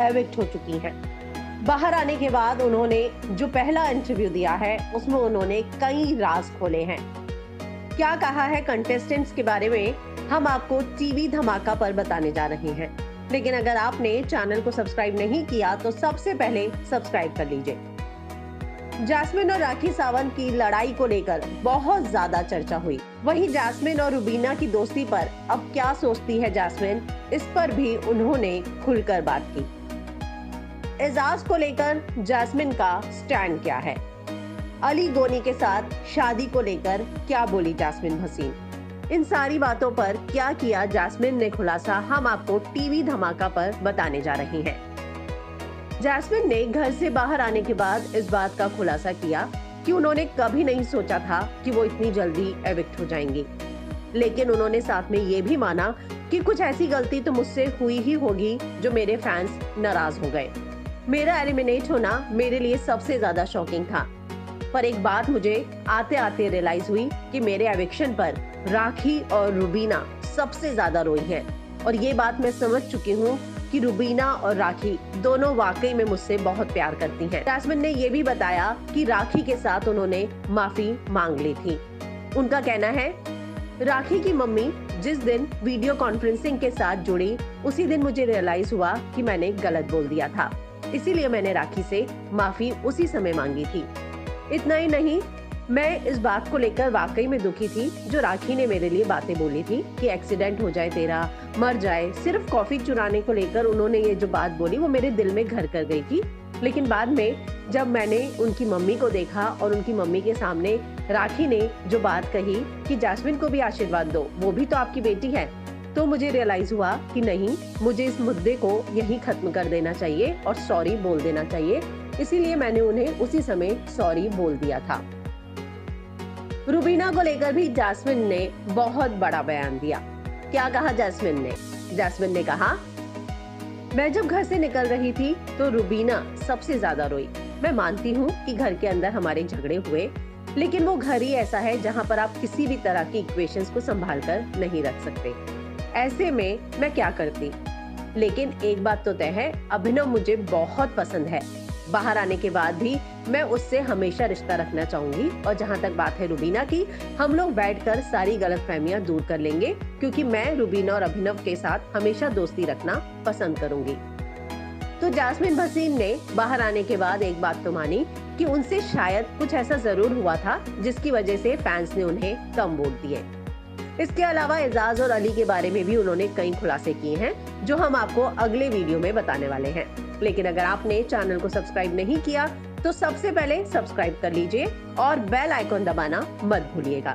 Evict हो चुकी हैं। बाहर आने के बाद उन्होंने जो पहला इंटरव्यू दिया है उसमें उन्होंने कई राज खोले हैं। क्या कहा है कंटेस्टेंट्स के बारे में हम आपको टीवी धमाका पर बताने जा रहे हैं। लेकिन अगर आपने चैनल को सब्सक्राइब नहीं किया तो सबसे पहले सब्सक्राइब कर लीजिए। जैस्मिन और राखी सावंत की लड़ाई को लेकर बहुत ज्यादा चर्चा हुई। वहीं जैस्मिन और रुबीना की दोस्ती पर अब क्या सोचती है जैस्मिन, इस पर भी उन्होंने खुलकर बात की। एजाज को लेकर जैस्मिन का स्टैंड क्या है, अली गोनी के साथ शादी को लेकर क्या बोली जैस्मिन भसीन, इन सारी बातों पर क्या किया जैस्मिन ने खुलासा हम आपको टीवी धमाका पर बताने जा रहे हैं। जैस्मिन ने घर से बाहर आने के बाद इस बात का खुलासा किया कि उन्होंने कभी नहीं सोचा था कि वो इतनी जल्दी एविक्ट हो जाएंगी, लेकिन उन्होंने साथ में ये भी माना कि कुछ ऐसी गलती तो मुझसे हुई ही होगी जो मेरे फैंस नाराज हो गए। मेरा एलिमिनेट होना मेरे लिए सबसे ज्यादा शॉकिंग था, पर एक बात मुझे आते आते रियलाइज हुई कि मेरे एविक्शन पर राखी और रुबीना सबसे ज्यादा रोई है, और ये बात मैं समझ चुकी हूँ कि रुबीना और राखी दोनों वाकई में मुझसे बहुत प्यार करती हैं। जैस्मिन ने ये भी बताया कि राखी के साथ उन्होंने माफी मांग ली थी। उनका कहना है, राखी की मम्मी जिस दिन वीडियो कॉन्फ्रेंसिंग के साथ जुड़ी उसी दिन मुझे रियलाइज हुआ कि मैंने गलत बोल दिया था, इसीलिए मैंने राखी से माफी उसी समय मांगी थी। इतना ही नहीं, मैं इस बात को लेकर वाकई में दुखी थी जो राखी ने मेरे लिए बातें बोली थी कि एक्सीडेंट हो जाए तेरा, मर जाए। सिर्फ कॉफी चुराने को लेकर उन्होंने ये जो बात बोली वो मेरे दिल में घर कर गई थी। लेकिन बाद में जब मैंने उनकी मम्मी को देखा और उनकी मम्मी के सामने राखी ने जो बात कही कि जैस्मिन को भी आशीर्वाद दो, वो भी तो आपकी बेटी है, तो मुझे रियलाइज हुआ कि नहीं, मुझे इस मुद्दे को यहीं खत्म कर देना चाहिए और सॉरी बोल देना चाहिए। इसीलिए मैंने उन्हें उसी समय सॉरी बोल दिया था। रुबीना को लेकर भी जैस्मिन ने बहुत बड़ा बयान दिया। क्या कहा जैस्मिन ने? जैस्मिन ने कहा, मैं जब घर से निकल रही थी तो रुबीना सबसे ज्यादा रोई। मैं मानती हूँ कि घर के अंदर हमारे झगड़े हुए, लेकिन वो घर ही ऐसा है जहाँ पर आप किसी भी तरह की इक्वेशंस को संभाल कर नहीं रख सकते। ऐसे में मैं क्या करती। लेकिन एक बात तो तय है, अभिनव मुझे बहुत पसंद है। बाहर आने के बाद भी मैं उससे हमेशा रिश्ता रखना चाहूंगी, और जहां तक बात है रुबीना की, हम लोग बैठकर सारी गलतफहमियां दूर कर लेंगे, क्योंकि मैं रुबीना और अभिनव के साथ हमेशा दोस्ती रखना पसंद करूंगी। तो जैस्मिन भसीन ने बाहर आने के बाद एक बात तो मानी कि उनसे शायद कुछ ऐसा जरूर हुआ था जिसकी वजह से फैंस ने उन्हें कम वोट दिए। इसके अलावा एजाज और अली के बारे में भी उन्होंने कई खुलासे किए हैं जो हम आपको अगले वीडियो में बताने वाले हैं। लेकिन अगर आपने चैनल को सब्सक्राइब नहीं किया तो सबसे पहले सब्सक्राइब कर लीजिए और बेल आइकॉन दबाना मत भूलिएगा।